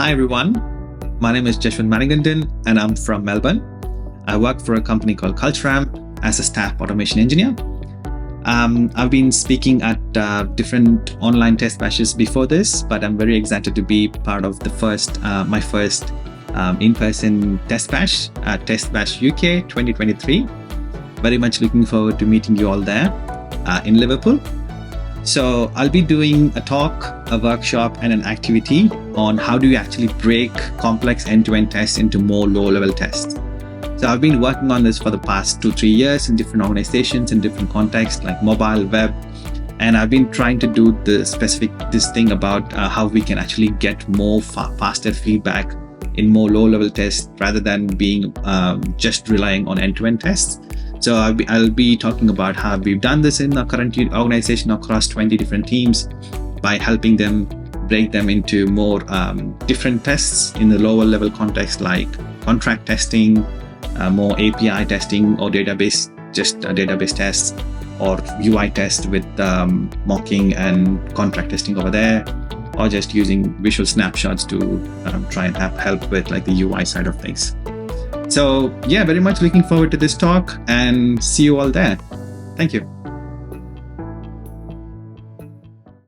Hi everyone, my name is Jaswanth Manigundan and I'm from Melbourne. I work for a company called Culturamp as a staff automation engineer. I've been speaking at different online test bashes before this, but I'm very excited to be part of my first in-person test bash at TestBash UK 2023. Very much looking forward to meeting you all there in Liverpool. So I'll be doing a talk, a workshop, and an activity on how do you actually break complex end-to-end tests into more low-level tests. So I've been working on this for the past 2-3 years in different organizations, in different contexts like mobile, web, and I've been trying to do this thing about how we can actually get more faster feedback in more low-level tests rather than being just relying on end-to-end tests. So I'll be talking about how we've done this in our current organization across 20 different teams by helping them break them into more different tests in the lower level context like contract testing, more API testing or database tests, or UI tests with mocking and contract testing over there, or just using visual snapshots to try and help with like the UI side of things. So yeah, very much looking forward to this talk and see you all there. Thank you.